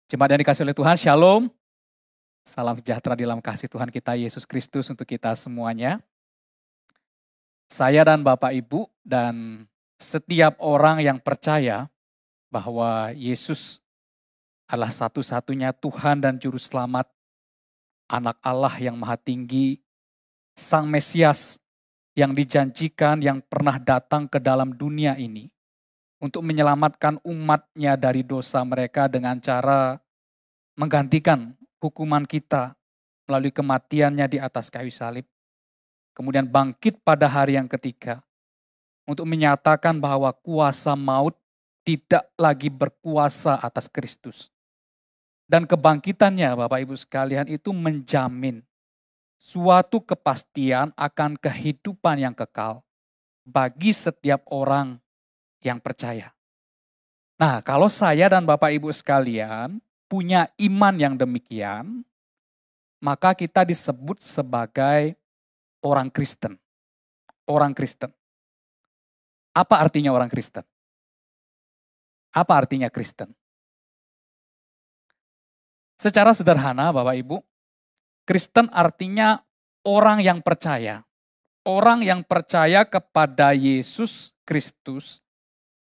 Jemaat yang dikasihi oleh Tuhan, Shalom. Salam sejahtera di dalam kasih Tuhan kita Yesus Kristus untuk kita semuanya. Saya dan Bapak Ibu dan setiap orang yang percaya bahwa Yesus adalah satu-satunya Tuhan dan Juru Selamat, Anak Allah yang Maha Tinggi, Sang Mesias yang dijanjikan yang pernah datang ke dalam dunia ini untuk menyelamatkan umatnya dari dosa mereka dengan cara menggantikan hukuman kita melalui kematiannya di atas kayu salib. Kemudian bangkit pada hari yang ketiga untuk menyatakan bahwa kuasa maut tidak lagi berkuasa atas Kristus. Dan kebangkitannya Bapak Ibu sekalian itu menjamin suatu kepastian akan kehidupan yang kekal bagi setiap orang yang percaya. Nah, kalau saya dan Bapak Ibu sekalian punya iman yang demikian, maka kita disebut sebagai orang Kristen. Orang Kristen. Apa artinya orang Kristen? Apa artinya Kristen? Secara sederhana Bapak Ibu, Kristen artinya orang yang percaya. Orang yang percaya kepada Yesus Kristus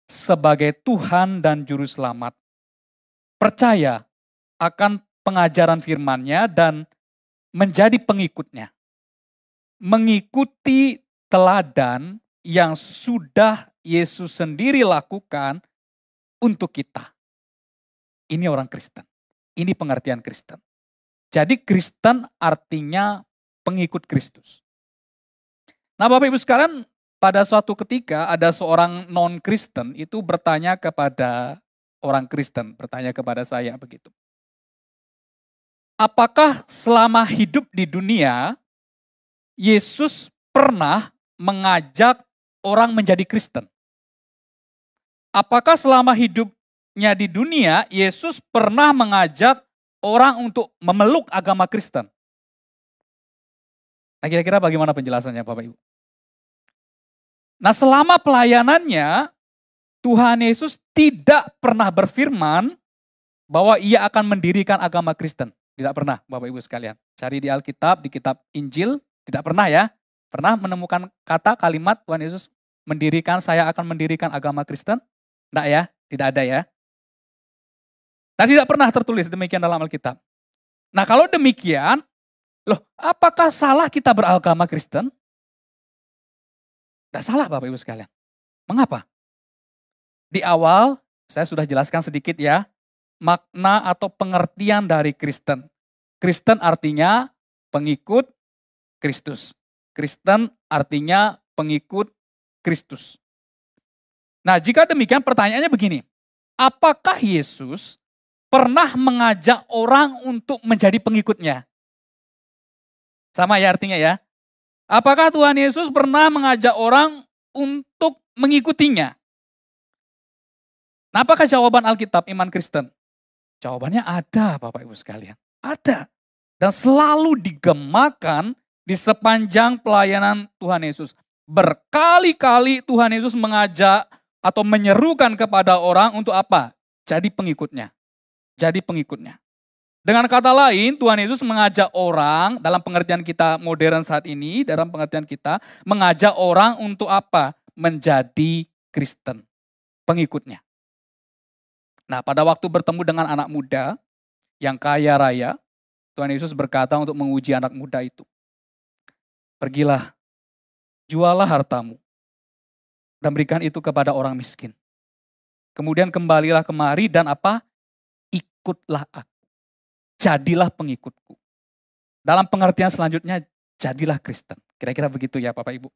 sebagai Tuhan dan Juru Selamat. Percaya akan pengajaran firman-Nya dan menjadi pengikutnya. Mengikuti teladan yang sudah Yesus sendiri lakukan untuk kita. Ini orang Kristen. Ini pengertian Kristen. Jadi Kristen artinya pengikut Kristus. Nah Bapak Ibu sekalian, pada suatu ketika ada seorang non-Kristen itu bertanya kepada orang Kristen, bertanya kepada saya begitu. Apakah selama hidup di dunia, Yesus pernah mengajak orang menjadi Kristen? Apakah selama hidupnya di dunia, Yesus pernah mengajak orang untuk memeluk agama Kristen? Nah kira-kira bagaimana penjelasannya Bapak Ibu? Nah selama pelayanannya, Tuhan Yesus tidak pernah berfirman bahwa ia akan mendirikan agama Kristen. Tidak pernah Bapak Ibu sekalian. Cari di Alkitab, di kitab Injil, tidak pernah ya. Pernah menemukan kata kalimat Tuhan Yesus saya akan mendirikan agama Kristen? Tidak ya, tidak ada ya. Dan tidak pernah tertulis demikian dalam Alkitab. Nah kalau demikian, apakah salah kita beragama Kristen? Tidak salah Bapak Ibu sekalian. Mengapa? Di awal saya sudah jelaskan sedikit ya, makna atau pengertian dari Kristen. Kristen artinya pengikut Kristus. Kristen artinya pengikut Kristus. Nah jika demikian pertanyaannya begini, apakah Yesus pernah mengajak orang untuk menjadi pengikutnya? Sama ya artinya ya. Apakah Tuhan Yesus pernah mengajak orang untuk mengikutinya? Nah, apakah jawaban Alkitab iman Kristen? Jawabannya ada Bapak Ibu sekalian. Ada. Dan selalu digemakan di sepanjang pelayanan Tuhan Yesus. Berkali-kali Tuhan Yesus mengajak atau menyerukan kepada orang untuk apa? Jadi pengikutnya. Jadi pengikutnya. Dengan kata lain, Tuhan Yesus mengajak orang, dalam pengertian kita modern saat ini, dalam pengertian kita, mengajak orang untuk apa? Menjadi Kristen. Pengikutnya. Nah, pada waktu bertemu dengan anak muda yang kaya raya, Tuhan Yesus berkata untuk menguji anak muda itu. Pergilah, jualah hartamu, dan berikan itu kepada orang miskin. Kemudian kembalilah kemari dan apa? Ikutlah aku. Jadilah pengikutku. Dalam pengertian selanjutnya, jadilah Kristen. Kira-kira begitu ya Bapak Ibu.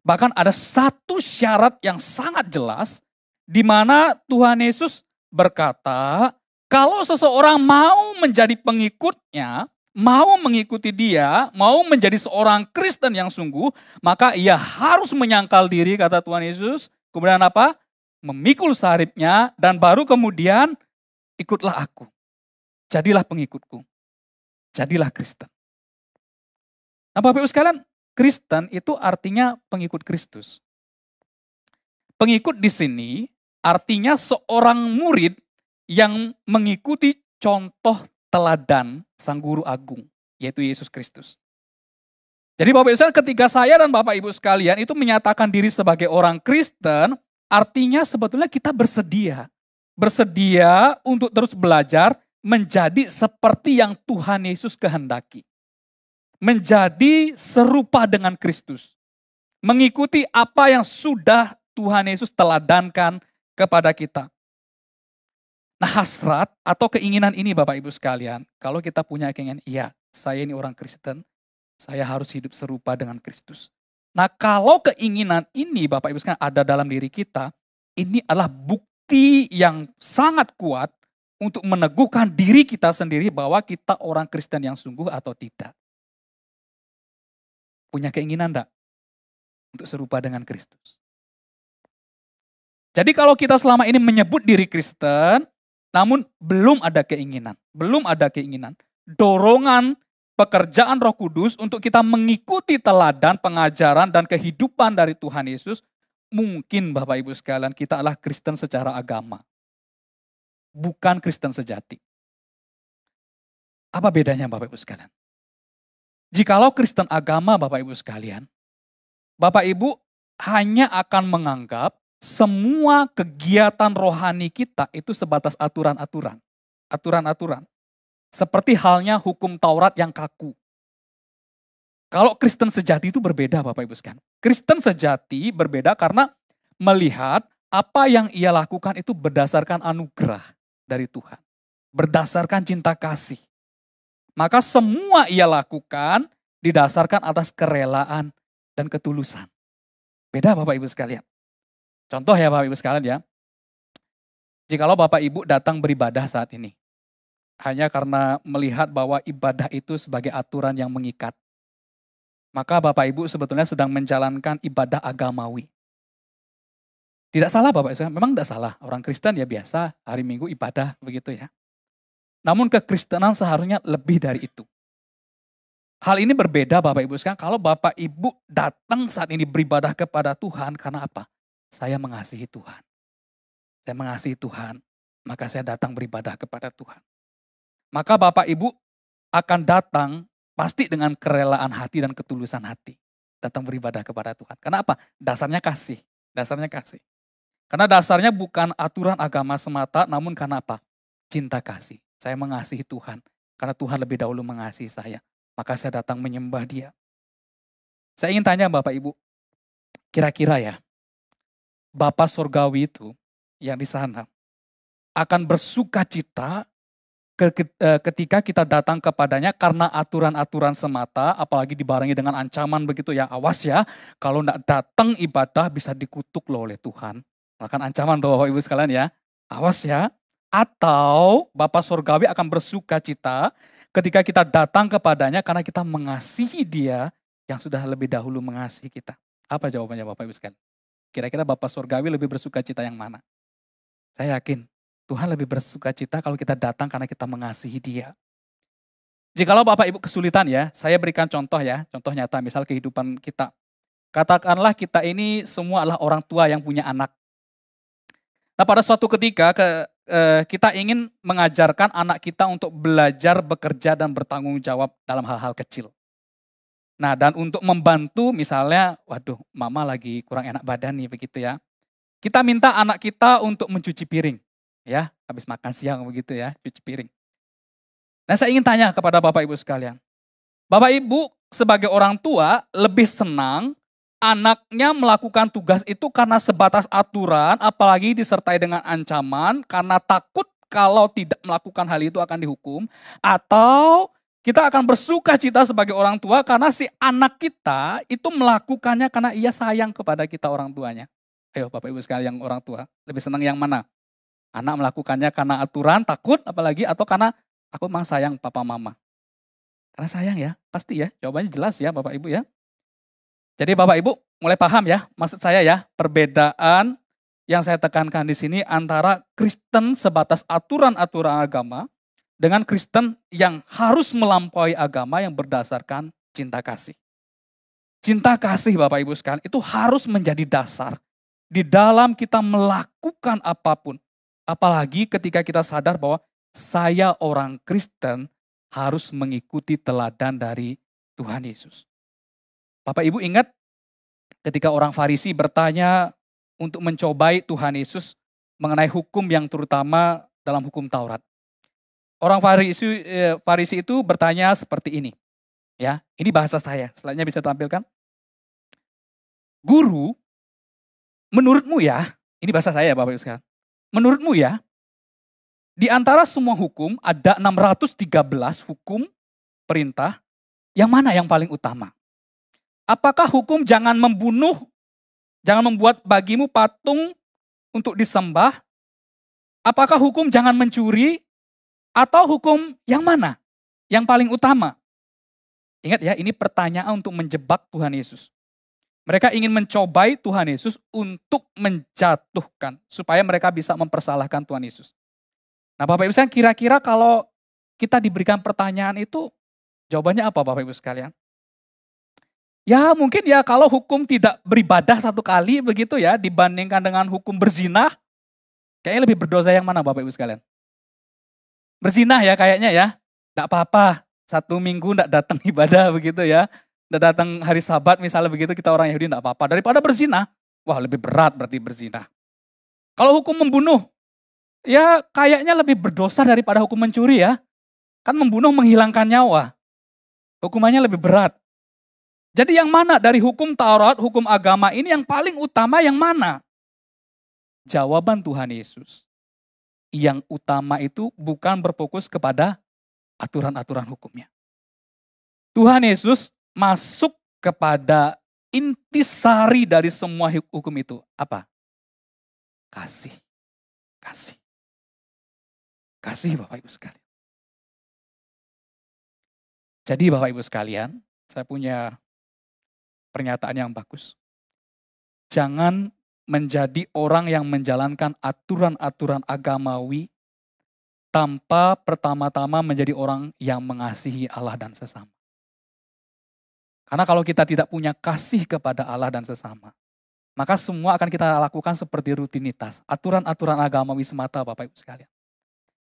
Bahkan ada satu syarat yang sangat jelas, di mana Tuhan Yesus berkata, kalau seseorang mau menjadi pengikutnya, mau mengikuti dia, mau menjadi seorang Kristen yang sungguh, maka ia harus menyangkal diri, kata Tuhan Yesus. Kemudian apa? Memikul salibnya dan baru kemudian ikutlah aku. Jadilah pengikutku. Jadilah Kristen. Nah Bapak Ibu sekalian, Kristen itu artinya pengikut Kristus. Pengikut di sini artinya seorang murid yang mengikuti contoh teladan Sang Guru Agung, yaitu Yesus Kristus. Jadi Bapak Ibu sekalian, ketika saya dan Bapak Ibu sekalian itu menyatakan diri sebagai orang Kristen, artinya sebetulnya kita bersedia. Bersedia untuk terus belajar menjadi seperti yang Tuhan Yesus kehendaki. Menjadi serupa dengan Kristus. Mengikuti apa yang sudah Tuhan Yesus teladankan kepada kita. Nah, hasrat atau keinginan ini Bapak Ibu sekalian, kalau kita punya keinginan, iya, saya ini orang Kristen, saya harus hidup serupa dengan Kristus. Nah, kalau keinginan ini Bapak Ibu sekalian ada dalam diri kita, ini adalah bukti yang sangat kuat untuk meneguhkan diri kita sendiri bahwa kita orang Kristen yang sungguh atau tidak. Punya keinginan enggak untuk serupa dengan Kristus? Jadi kalau kita selama ini menyebut diri Kristen, namun belum ada keinginan, dorongan pekerjaan Roh Kudus untuk kita mengikuti teladan, pengajaran, dan kehidupan dari Tuhan Yesus, mungkin Bapak Ibu sekalian kita adalah Kristen secara agama. Bukan Kristen sejati. Apa bedanya Bapak Ibu sekalian? Jikalau Kristen agama Bapak Ibu sekalian, Bapak Ibu hanya akan menganggap semua kegiatan rohani kita itu sebatas aturan-aturan. Aturan-aturan. Seperti halnya hukum Taurat yang kaku. Kalau Kristen sejati itu berbeda Bapak Ibu sekalian. Kristen sejati berbeda karena melihat apa yang ia lakukan itu berdasarkan anugerah dari Tuhan. Berdasarkan cinta kasih. Maka semua ia lakukan didasarkan atas kerelaan dan ketulusan. Beda Bapak Ibu sekalian. Contoh ya Bapak Ibu sekalian ya. Jikalau Bapak Ibu datang beribadah saat ini. Hanya karena melihat bahwa ibadah itu sebagai aturan yang mengikat. Maka Bapak Ibu sebetulnya sedang menjalankan ibadah agamawi. Tidak salah Bapak Ibu, memang tidak salah. Orang Kristen ya biasa hari Minggu ibadah begitu ya. Namun kekristenan seharusnya lebih dari itu. Hal ini berbeda Bapak Ibu sekalian kalau Bapak Ibu datang saat ini beribadah kepada Tuhan karena apa? Saya mengasihi Tuhan. Saya mengasihi Tuhan, maka saya datang beribadah kepada Tuhan. Maka Bapak Ibu akan datang pasti dengan kerelaan hati dan ketulusan hati. Datang beribadah kepada Tuhan. Kenapa? Dasarnya kasih. Dasarnya kasih. Karena dasarnya bukan aturan agama semata, namun karena apa? Cinta kasih. Saya mengasihi Tuhan. Karena Tuhan lebih dahulu mengasihi saya. Maka saya datang menyembah Dia. Saya ingin tanya Bapak Ibu, kira-kira ya, Bapa Surgawi itu yang di sana akan bersuka cita ketika kita datang kepadanya karena aturan-aturan semata, apalagi dibarengi dengan ancaman begitu ya, awas ya, kalau tidak datang ibadah bisa dikutuk loh oleh Tuhan. Bahkan ancaman tuh Bapak Ibu sekalian ya, awas ya. Atau Bapa Surgawi akan bersuka cita ketika kita datang kepadanya karena kita mengasihi Dia yang sudah lebih dahulu mengasihi kita. Apa jawabannya Bapak Ibu sekalian? Kira-kira Bapa Surgawi lebih bersuka cita yang mana? Saya yakin Tuhan lebih bersuka cita kalau kita datang karena kita mengasihi Dia. Jikalau Bapak Ibu kesulitan ya, saya berikan contoh ya, contoh nyata misal kehidupan kita. Katakanlah kita ini semua adalah orang tua yang punya anak. Nah pada suatu ketika kita ingin mengajarkan anak kita untuk belajar, bekerja, dan bertanggung jawab dalam hal-hal kecil. Nah dan untuk membantu misalnya, waduh mama lagi kurang enak badan nih begitu ya. Kita minta anak kita untuk mencuci piring. Ya, habis makan siang begitu ya, cuci piring. Nah saya ingin tanya kepada Bapak Ibu sekalian. Bapak Ibu sebagai orang tua lebih senang anaknya melakukan tugas itu karena sebatas aturan, apalagi disertai dengan ancaman, karena takut kalau tidak melakukan hal itu akan dihukum. Atau kita akan bersuka cita sebagai orang tua karena si anak kita itu melakukannya karena ia sayang kepada kita orang tuanya. Ayo Bapak Ibu sekalian yang orang tua, lebih senang yang mana? Anak melakukannya karena aturan, takut apalagi, atau karena aku memang sayang papa mama. Karena sayang ya, pasti ya, jawabannya jelas ya Bapak Ibu ya. Jadi Bapak Ibu mulai paham ya, maksud saya ya, perbedaan yang saya tekankan di sini antara Kristen sebatas aturan-aturan agama dengan Kristen yang harus melampaui agama yang berdasarkan cinta kasih. Cinta kasih Bapak Ibu sekalian itu harus menjadi dasar di dalam kita melakukan apapun. Apalagi ketika kita sadar bahwa saya orang Kristen harus mengikuti teladan dari Tuhan Yesus. Bapak Ibu ingat ketika orang Farisi bertanya untuk mencobai Tuhan Yesus mengenai hukum yang terutama dalam hukum Taurat. Orang Farisi itu bertanya seperti ini. Ya, ini bahasa saya. Slide-nya bisa tampilkan. Guru, menurutmu ya, ini bahasa saya Bapak Ibu sekalian. Menurutmu ya, di antara semua hukum ada 613 hukum perintah, yang mana yang paling utama? Apakah hukum jangan membunuh, jangan membuat bagimu patung untuk disembah? Apakah hukum jangan mencuri? Atau hukum yang mana? Yang paling utama? Ingat ya, ini pertanyaan untuk menjebak Tuhan Yesus. Mereka ingin mencobai Tuhan Yesus untuk menjatuhkan, supaya mereka bisa mempersalahkan Tuhan Yesus. Nah Bapak Ibu sekalian, kira-kira kalau kita diberikan pertanyaan itu, jawabannya apa Bapak Ibu sekalian? Ya mungkin ya kalau hukum tidak beribadah satu kali begitu ya, dibandingkan dengan hukum berzina, kayaknya lebih berdosa yang mana Bapak Ibu sekalian? Berzina ya kayaknya ya, enggak apa-apa, 1 minggu enggak datang ibadah begitu ya, enggak datang hari Sabat misalnya begitu, kita orang Yahudi enggak apa-apa. Daripada berzina, wah lebih berat berarti berzina. Kalau hukum membunuh, ya kayaknya lebih berdosa daripada hukum mencuri ya. Kan membunuh menghilangkan nyawa, hukumannya lebih berat. Jadi yang mana dari hukum Taurat, hukum agama ini yang paling utama yang mana? Jawaban Tuhan Yesus. Yang utama itu bukan berfokus kepada aturan-aturan hukumnya. Tuhan Yesus masuk kepada intisari dari semua hukum itu. Apa? Kasih. Kasih. Kasih Bapak Ibu sekalian. Jadi Bapak Ibu sekalian, saya punya pernyataan yang bagus. Jangan menjadi orang yang menjalankan aturan-aturan agamawi tanpa pertama-tama menjadi orang yang mengasihi Allah dan sesama. Karena kalau kita tidak punya kasih kepada Allah dan sesama, maka semua akan kita lakukan seperti rutinitas, aturan-aturan agamawi semata Bapak Ibu sekalian.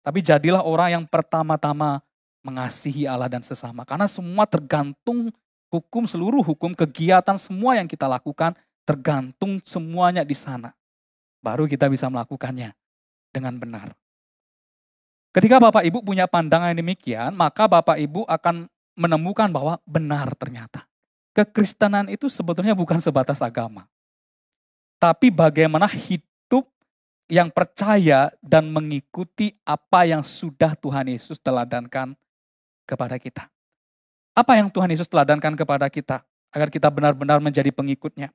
Tapi jadilah orang yang pertama-tama mengasihi Allah dan sesama. Karena semua tergantung hukum, seluruh hukum, kegiatan semua yang kita lakukan tergantung semuanya di sana. Baru kita bisa melakukannya dengan benar. Ketika Bapak Ibu punya pandangan yang demikian, maka Bapak Ibu akan menemukan bahwa benar ternyata. Kekristenan itu sebetulnya bukan sebatas agama. Tapi bagaimana hidup yang percaya dan mengikuti apa yang sudah Tuhan Yesus teladankan kepada kita. Apa yang Tuhan Yesus teladankan kepada kita agar kita benar-benar menjadi pengikutnya?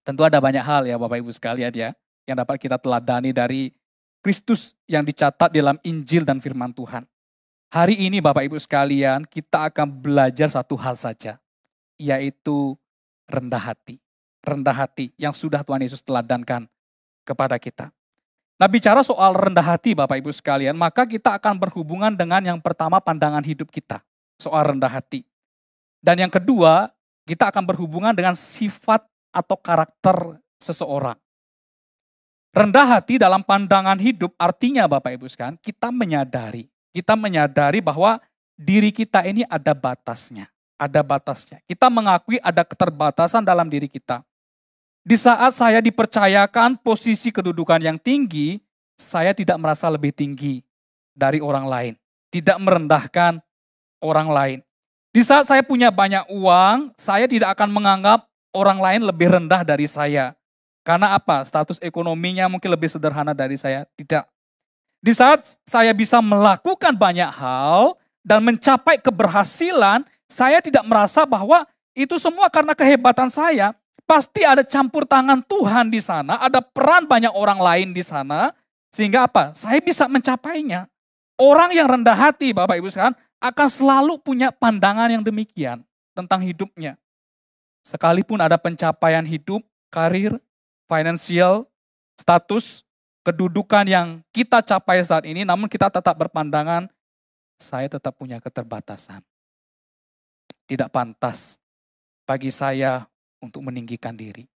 Tentu ada banyak hal ya Bapak Ibu sekalian ya, yang dapat kita teladani dari Kristus yang dicatat dalam Injil dan firman Tuhan. Hari ini Bapak Ibu sekalian, kita akan belajar satu hal saja, yaitu rendah hati. Rendah hati yang sudah Tuhan Yesus teladankan kepada kita. Nah bicara soal rendah hati Bapak Ibu sekalian, maka kita akan berhubungan dengan yang pertama pandangan hidup kita. Soal rendah hati. Dan yang kedua, kita akan berhubungan dengan sifat atau karakter seseorang. Rendah hati dalam pandangan hidup artinya Bapak Ibu sekalian, kita menyadari bahwa diri kita ini ada batasnya. Ada batasnya. Kita mengakui ada keterbatasan dalam diri kita. Di saat saya dipercayakan posisi kedudukan yang tinggi, saya tidak merasa lebih tinggi dari orang lain. Tidak merendahkan orang lain. Di saat saya punya banyak uang, saya tidak akan menganggap orang lain lebih rendah dari saya. Karena apa? Status ekonominya mungkin lebih sederhana dari saya. Tidak. Di saat saya bisa melakukan banyak hal dan mencapai keberhasilan, saya tidak merasa bahwa itu semua karena kehebatan saya. Pasti ada campur tangan Tuhan di sana, ada peran banyak orang lain di sana, sehingga apa? Saya bisa mencapainya. Orang yang rendah hati, Bapak Ibu sekalian, akan selalu punya pandangan yang demikian tentang hidupnya. Sekalipun ada pencapaian hidup, karir, finansial, status, kedudukan yang kita capai saat ini, namun kita tetap berpandangan, saya tetap punya keterbatasan. Tidak pantas bagi saya untuk meninggikan diri.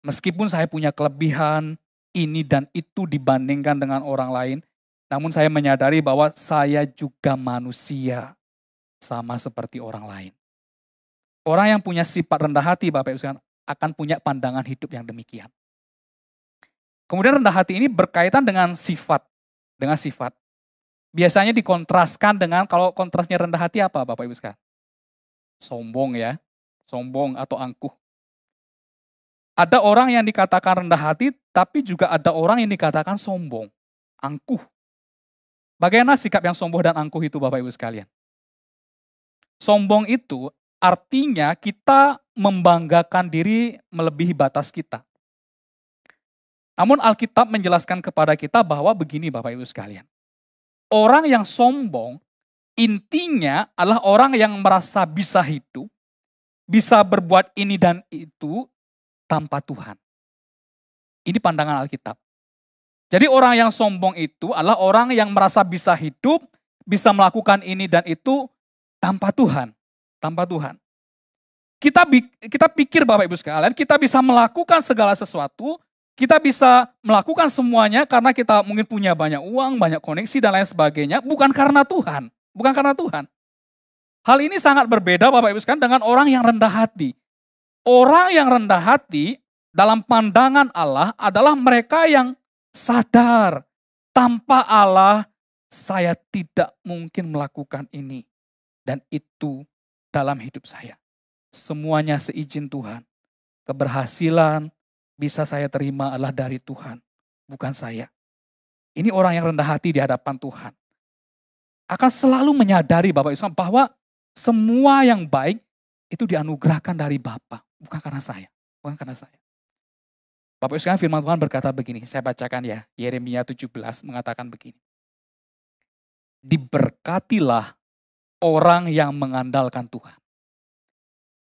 Meskipun saya punya kelebihan ini dan itu dibandingkan dengan orang lain, Namun saya menyadari bahwa saya juga manusia, sama seperti orang lain. Orang yang punya sifat rendah hati, Bapak Ibu sekalian, akan punya pandangan hidup yang demikian. Kemudian rendah hati ini berkaitan dengan sifat. Dengan sifat. Biasanya dikontraskan dengan, kalau kontrasnya rendah hati apa Bapak Ibu sekalian? Sombong ya. Sombong atau angkuh. Ada orang yang dikatakan rendah hati, tapi juga ada orang yang dikatakan sombong. Angkuh. Bagaimana sikap yang sombong dan angkuh itu Bapak Ibu sekalian? Sombong itu artinya kita membanggakan diri melebihi batas kita. Namun Alkitab menjelaskan kepada kita bahwa begini Bapak Ibu sekalian. Orang yang sombong intinya adalah orang yang merasa bisa hidup, bisa berbuat ini dan itu tanpa Tuhan. Ini pandangan Alkitab. Jadi orang yang sombong itu adalah orang yang merasa bisa hidup, bisa melakukan ini dan itu tanpa Tuhan. Tanpa Tuhan. Kita pikir Bapak Ibu sekalian, kita bisa melakukan segala sesuatu, kita bisa melakukan semuanya karena kita mungkin punya banyak uang, banyak koneksi dan lain sebagainya, bukan karena Tuhan. Bukan karena Tuhan. Hal ini sangat berbeda Bapak Ibu sekalian dengan orang yang rendah hati. Orang yang rendah hati dalam pandangan Allah adalah mereka yang sadar tanpa Allah saya tidak mungkin melakukan ini dan itu dalam hidup saya. Semuanya seizin Tuhan. Keberhasilan bisa saya terima adalah dari Tuhan, bukan saya. Ini orang yang rendah hati di hadapan Tuhan. Akan selalu menyadari Bapak Ibu bahwa semua yang baik itu dianugerahkan dari Bapa, bukan karena saya. Bukan karena saya. Bapak Ibu sekalian, firman Tuhan berkata begini, saya bacakan ya, Yeremia 17 mengatakan begini. Diberkatilah orang yang mengandalkan Tuhan,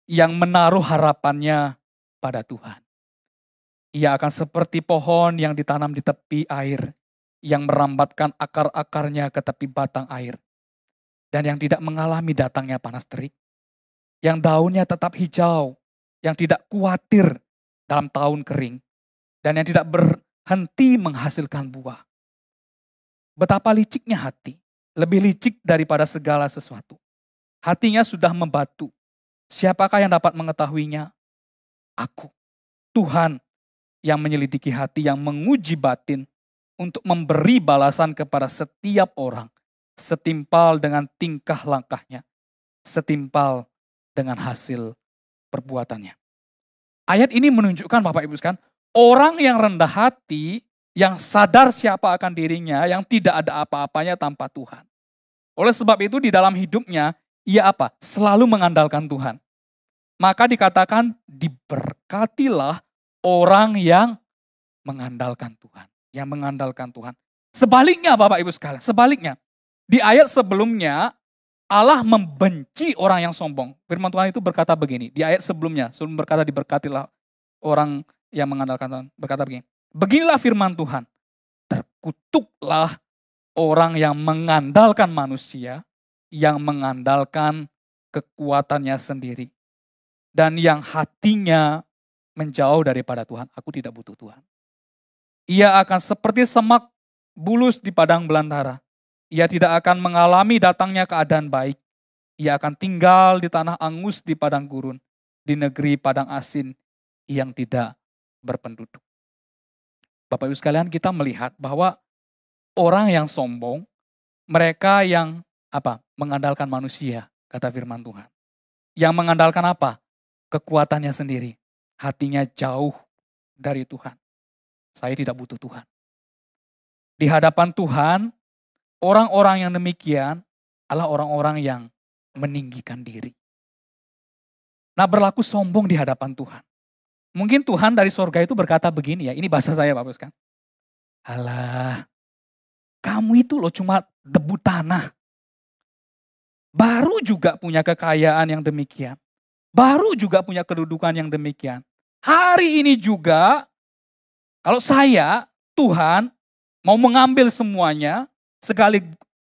yang menaruh harapannya pada Tuhan. Ia akan seperti pohon yang ditanam di tepi air, yang merambatkan akar-akarnya ke tepi batang air, dan yang tidak mengalami datangnya panas terik, yang daunnya tetap hijau, yang tidak khawatir dalam tahun kering, dan yang tidak berhenti menghasilkan buah. Betapa liciknya hati, lebih licik daripada segala sesuatu. Hatinya sudah membatu. Siapakah yang dapat mengetahuinya? Aku, Tuhan yang menyelidiki hati, yang menguji batin untuk memberi balasan kepada setiap orang setimpal dengan tingkah langkahnya, setimpal dengan hasil perbuatannya. Ayat ini menunjukkan Bapak Ibu sekalian, orang yang rendah hati, yang sadar siapa akan dirinya, yang tidak ada apa-apanya tanpa Tuhan. Oleh sebab itu di dalam hidupnya, ia apa? Selalu mengandalkan Tuhan. Maka dikatakan diberkatilah orang yang mengandalkan Tuhan. Yang mengandalkan Tuhan. Sebaliknya Bapak Ibu sekalian, sebaliknya. Di ayat sebelumnya, Allah membenci orang yang sombong. Firman Tuhan itu berkata begini, di ayat sebelumnya, sebelum berkata diberkatilah orang yang mengandalkan Tuhan, berkata begini. Beginilah firman Tuhan, terkutuklah orang yang mengandalkan manusia, yang mengandalkan kekuatannya sendiri. Dan yang hatinya menjauh daripada Tuhan. Aku tidak butuh Tuhan. Ia akan seperti semak bulus di padang belantara. Ia tidak akan mengalami datangnya keadaan baik. Ia akan tinggal di tanah angus di padang gurun. Di negeri padang asin yang tidak berpenduduk. Bapak Ibu sekalian, kita melihat bahwa orang yang sombong, mereka yang mengandalkan manusia, kata firman Tuhan. Yang mengandalkan apa? Kekuatannya sendiri. Hatinya jauh dari Tuhan. Saya tidak butuh Tuhan. Di hadapan Tuhan, orang-orang yang demikian adalah orang-orang yang meninggikan diri. Nah, berlaku sombong di hadapan Tuhan. Mungkin Tuhan dari sorga itu berkata begini ya, ini bahasa saya Bapak Ibu. Alah, kamu itu loh cuma debu tanah. Baru juga punya kekayaan yang demikian. Baru juga punya kedudukan yang demikian. Hari ini juga, kalau saya, Tuhan, mau mengambil semuanya,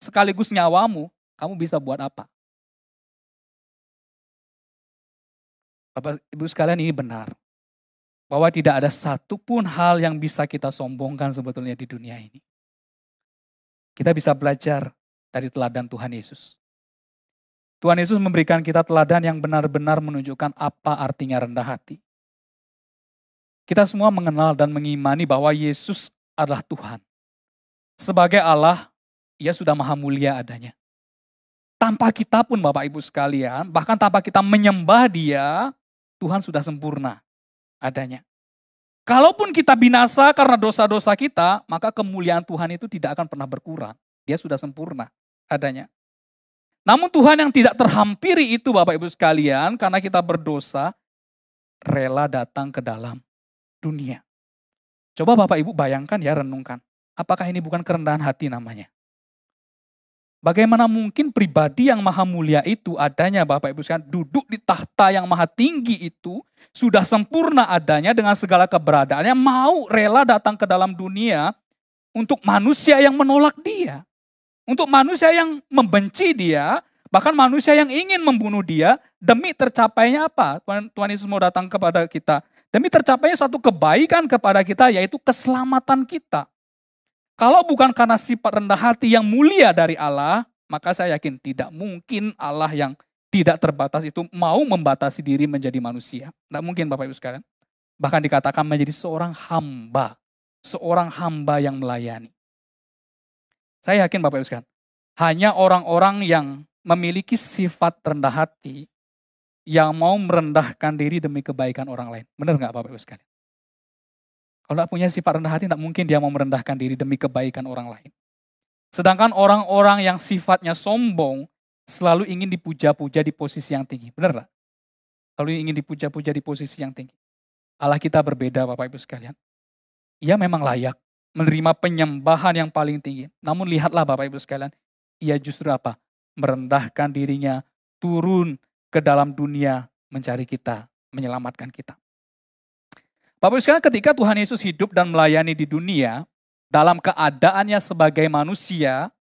sekaligus nyawamu, kamu bisa buat apa? Bapak Ibu sekalian, ini benar. Bahwa tidak ada satupun hal yang bisa kita sombongkan sebetulnya di dunia ini. Kita bisa belajar dari teladan Tuhan Yesus. Tuhan Yesus memberikan kita teladan yang benar-benar menunjukkan apa artinya rendah hati. Kita semua mengenal dan mengimani bahwa Yesus adalah Tuhan. Sebagai Allah, Ia sudah maha mulia adanya. Tanpa kita pun Bapak Ibu sekalian, bahkan tanpa kita menyembah Dia, Tuhan sudah sempurna adanya. Kalaupun kita binasa karena dosa-dosa kita, maka kemuliaan Tuhan itu tidak akan pernah berkurang. Dia sudah sempurna adanya. Namun Tuhan yang tidak terhampiri itu Bapak Ibu sekalian, karena kita berdosa, rela datang ke dalam dunia. Coba Bapak Ibu bayangkan ya, renungkan. Apakah ini bukan kerendahan hati namanya? Bagaimana mungkin pribadi yang maha mulia itu adanya Bapak Ibu sekalian, duduk di tahta yang maha tinggi itu, sudah sempurna adanya dengan segala keberadaannya, mau rela datang ke dalam dunia untuk manusia yang menolak Dia. Untuk manusia yang membenci Dia, bahkan manusia yang ingin membunuh Dia, demi tercapainya apa? Tuhan Yesus mau datang kepada kita. Demi tercapainya suatu kebaikan kepada kita, yaitu keselamatan kita. Kalau bukan karena sifat rendah hati yang mulia dari Allah, maka saya yakin tidak mungkin Allah yang tidak terbatas itu mau membatasi diri menjadi manusia. Tidak mungkin Bapak Ibu sekalian. Bahkan dikatakan menjadi seorang hamba yang melayani. Saya yakin Bapak Ibu sekalian, hanya orang-orang yang memiliki sifat rendah hati yang mau merendahkan diri demi kebaikan orang lain. Benar nggak Bapak Ibu sekalian? Kalau tidak punya sifat rendah hati, tidak mungkin dia mau merendahkan diri demi kebaikan orang lain. Sedangkan orang-orang yang sifatnya sombong, selalu ingin dipuja-puja di posisi yang tinggi. Benar nggak? Selalu ingin dipuja-puja di posisi yang tinggi. Allah kita berbeda Bapak Ibu sekalian. Ia memang layak menerima penyembahan yang paling tinggi. Namun lihatlah Bapak Ibu sekalian, ia justru apa? Merendahkan dirinya, turun ke dalam dunia mencari kita, menyelamatkan kita. Bapak Ibu sekalian, ketika Tuhan Yesus hidup dan melayani di dunia, dalam keadaannya sebagai manusia,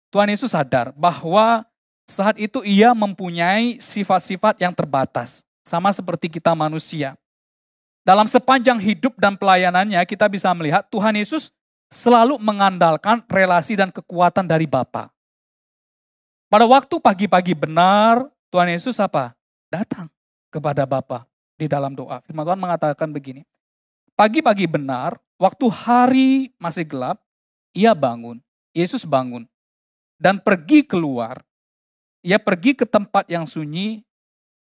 Tuhan Yesus sadar bahwa saat itu ia mempunyai sifat-sifat yang terbatas, sama seperti kita manusia. Dalam sepanjang hidup dan pelayanannya, kita bisa melihat Tuhan Yesus selalu mengandalkan relasi dan kekuatan dari Bapa. Pada waktu pagi-pagi benar, Tuhan Yesus apa? Datang kepada Bapa di dalam doa. Firman Tuhan mengatakan begini, pagi-pagi benar, waktu hari masih gelap, ia bangun, Yesus bangun, dan pergi keluar. Ia pergi ke tempat yang sunyi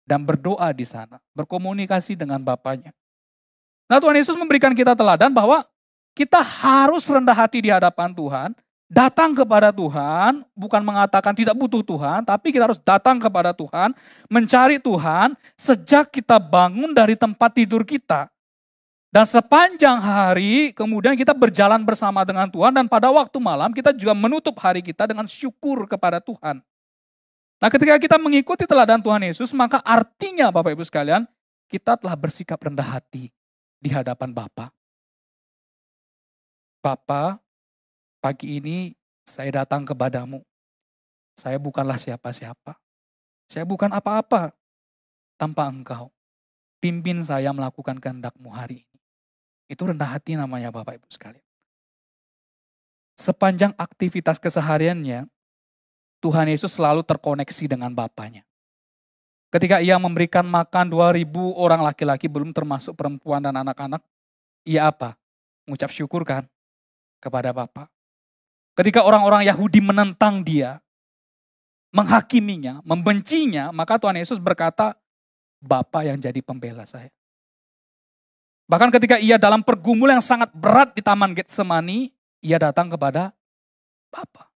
dan berdoa di sana, berkomunikasi dengan Bapanya. Nah, Tuhan Yesus memberikan kita teladan bahwa kita harus rendah hati di hadapan Tuhan, datang kepada Tuhan, bukan mengatakan tidak butuh Tuhan, tapi kita harus datang kepada Tuhan, mencari Tuhan sejak kita bangun dari tempat tidur kita. Dan sepanjang hari kemudian kita berjalan bersama dengan Tuhan, dan pada waktu malam kita juga menutup hari kita dengan syukur kepada Tuhan. Nah, ketika kita mengikuti teladan Tuhan Yesus, maka artinya Bapak Ibu sekalian, kita telah bersikap rendah hati di hadapan Bapa. Bapa, pagi ini saya datang kepadamu. Saya bukanlah siapa-siapa. Saya bukan apa-apa tanpa Engkau. Pimpin saya melakukan kehendak-Mu hari ini. Itu rendah hati namanya Bapak Ibu sekalian. Sepanjang aktivitas kesehariannya, Tuhan Yesus selalu terkoneksi dengan Bapanya. Ketika ia memberikan makan 2.000 orang laki-laki, belum termasuk perempuan dan anak-anak, ia apa? Mengucap syukur kan kepada Bapa. Ketika orang-orang Yahudi menentang dia, menghakiminya, membencinya, maka Tuhan Yesus berkata, Bapa yang jadi pembela saya. Bahkan ketika ia dalam pergumulan yang sangat berat di Taman Getsemani, ia datang kepada Bapa.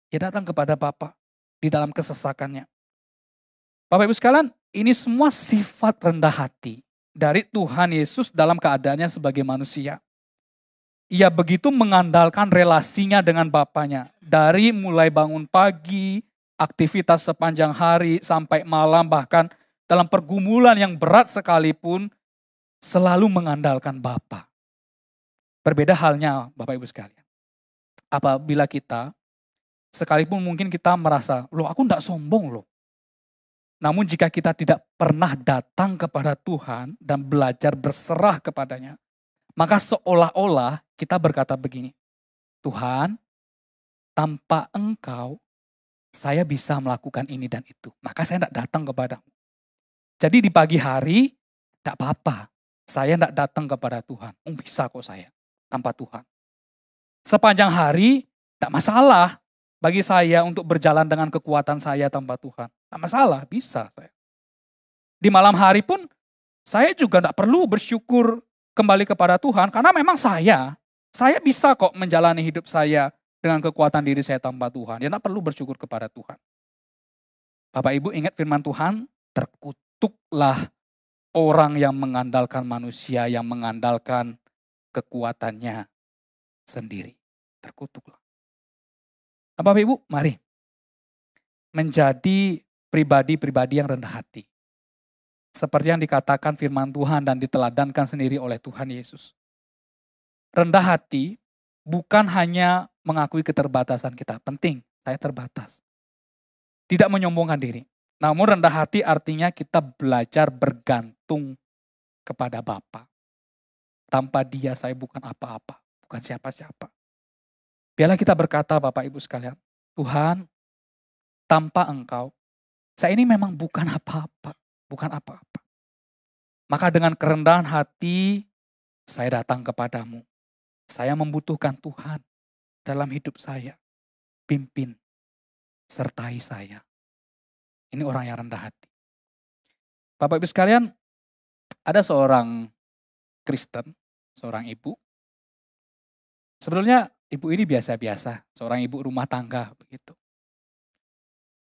Ia datang kepada Bapa di dalam kesesakannya. Bapak Ibu sekalian, ini semua sifat rendah hati dari Tuhan Yesus dalam keadaannya sebagai manusia. Ia begitu mengandalkan relasinya dengan Bapanya. Dari mulai bangun pagi, aktivitas sepanjang hari sampai malam, bahkan dalam pergumulan yang berat sekalipun, selalu mengandalkan Bapa. Berbeda halnya Bapak Ibu sekalian. Apabila kita, sekalipun mungkin kita merasa, loh aku enggak sombong loh. Namun jika kita tidak pernah datang kepada Tuhan dan belajar berserah kepadanya, maka seolah-olah kita berkata begini, Tuhan, tanpa engkau, saya bisa melakukan ini dan itu. Maka saya tidak datang kepadamu. Jadi di pagi hari, tidak apa-apa. Saya tidak datang kepada Tuhan. Bisa kok saya, tanpa Tuhan. Sepanjang hari, tidak masalah bagi saya untuk berjalan dengan kekuatan saya tanpa Tuhan. Tidak masalah, bisa saya. Di malam hari pun, saya juga tidak perlu bersyukur kembali kepada Tuhan. Karena memang saya bisa kok menjalani hidup saya dengan kekuatan diri saya tanpa Tuhan. Ya tidak perlu bersyukur kepada Tuhan. Bapak Ibu ingat firman Tuhan, terkutuklah orang yang mengandalkan manusia, yang mengandalkan kekuatannya sendiri. Terkutuklah. Nah, Bapak Ibu, mari menjadi pribadi-pribadi yang rendah hati. Seperti yang dikatakan firman Tuhan dan diteladankan sendiri oleh Tuhan Yesus. Rendah hati bukan hanya mengakui keterbatasan kita. Penting, saya terbatas. Tidak menyombongkan diri. Namun rendah hati artinya kita belajar bergantung kepada Bapa. Tanpa Dia saya bukan apa-apa, bukan siapa-siapa. Biarlah kita berkata Bapak Ibu sekalian, Tuhan, tanpa Engkau, saya ini memang bukan apa-apa, bukan apa-apa. Maka dengan kerendahan hati, saya datang kepadamu. Saya membutuhkan Tuhan dalam hidup saya. Pimpin, sertai saya. Ini orang yang rendah hati. Bapak Ibu sekalian, ada seorang Kristen, seorang ibu. Sebetulnya ibu ini biasa-biasa, seorang ibu rumah tangga begitu.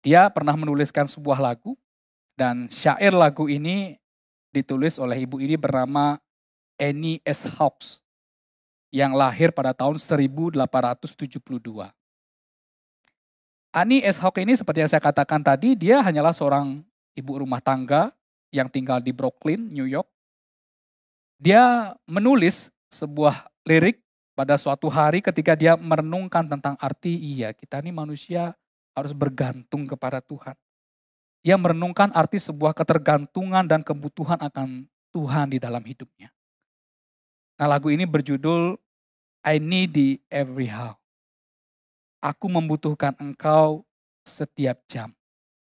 Dia pernah menuliskan sebuah lagu dan syair lagu ini ditulis oleh ibu ini bernama Annie S. Hawks yang lahir pada tahun 1872. Annie S. Hawks ini seperti yang saya katakan tadi, dia hanyalah seorang ibu rumah tangga yang tinggal di Brooklyn, New York. Dia menulis sebuah lirik pada suatu hari ketika dia merenungkan tentang arti kita ini manusia harus bergantung kepada Tuhan. Ia merenungkan arti sebuah ketergantungan dan kebutuhan akan Tuhan di dalam hidupnya. Nah, lagu ini berjudul I Need Thee Every Hour. Aku membutuhkan Engkau setiap jam,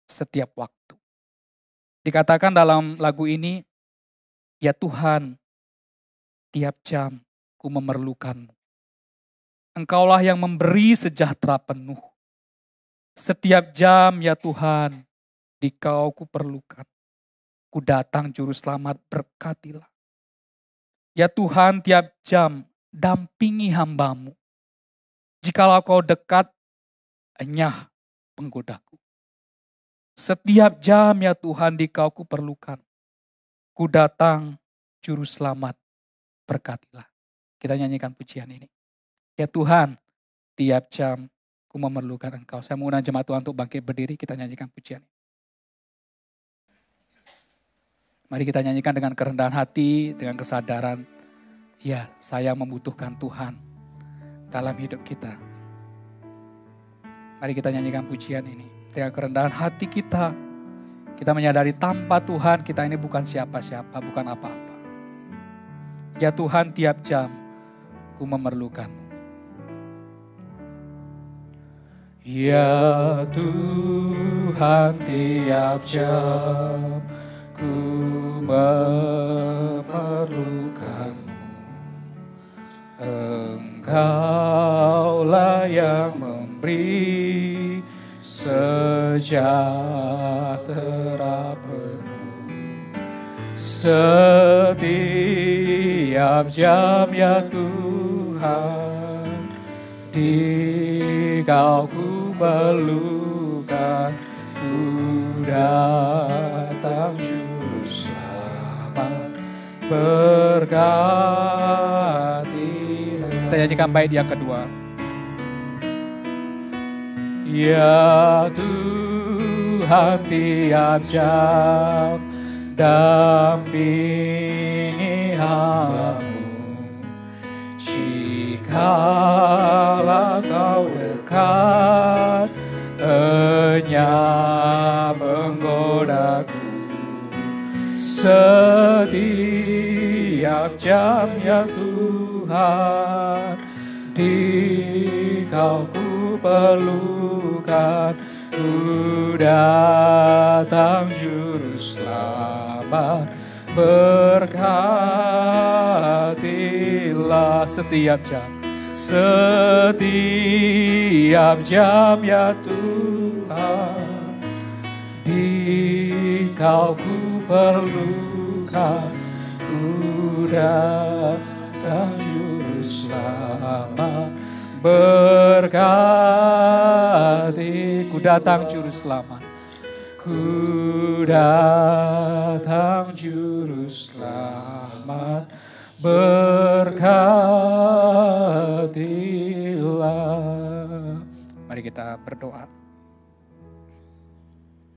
setiap waktu. Dikatakan dalam lagu ini, ya Tuhan, tiap jam ku memerlukanmu. Engkaulah yang memberi sejahtera penuh. Setiap jam ya Tuhan, di Kau ku perlukan. Ku datang juru selamat, berkatilah. Ya Tuhan, tiap jam dampingi hamba-Mu. Jikalau Kau dekat, enyah penggodaku. Setiap jam ya Tuhan, di Kau ku perlukan. Ku datang juru selamat, berkatilah. Kita nyanyikan pujian ini. Ya Tuhan, tiap jam ku memerlukan Engkau. Saya mengundang jemaat Tuhan untuk bangkit berdiri, kita nyanyikan pujian ini. Mari kita nyanyikan dengan kerendahan hati, dengan kesadaran, ya saya membutuhkan Tuhan dalam hidup kita. Mari kita nyanyikan pujian ini. Dengan kerendahan hati kita menyadari tanpa Tuhan kita ini bukan siapa-siapa, bukan apa-apa. Ya Tuhan, tiap jam ku memerlukan-Mu. Ya Tuhan, tiap jam ku memerlukan-Mu. Engkaulah yang memberi sejahtera penuh. Setiap jam ya Tuhan, di Kau ku perlukan. Ku datang juru selamat, berkati. Kita nyanyikan bait yang kedua. Ya Tuhan, tiap jam dampingi hamba-Mu. Jikalau Kau dekat, enyah penggodaku. Setiap jam ya Tuhan, di Kau ku perlukan, ku datang Juru Selamat. Berkatilah setiap jam ya Tuhan, di Kau ku perlukan, ku datang Juru Selamat. Berkati, ku datang Juru Selamat, ku datang Juru Selamat. Berkatilah. Mari kita berdoa.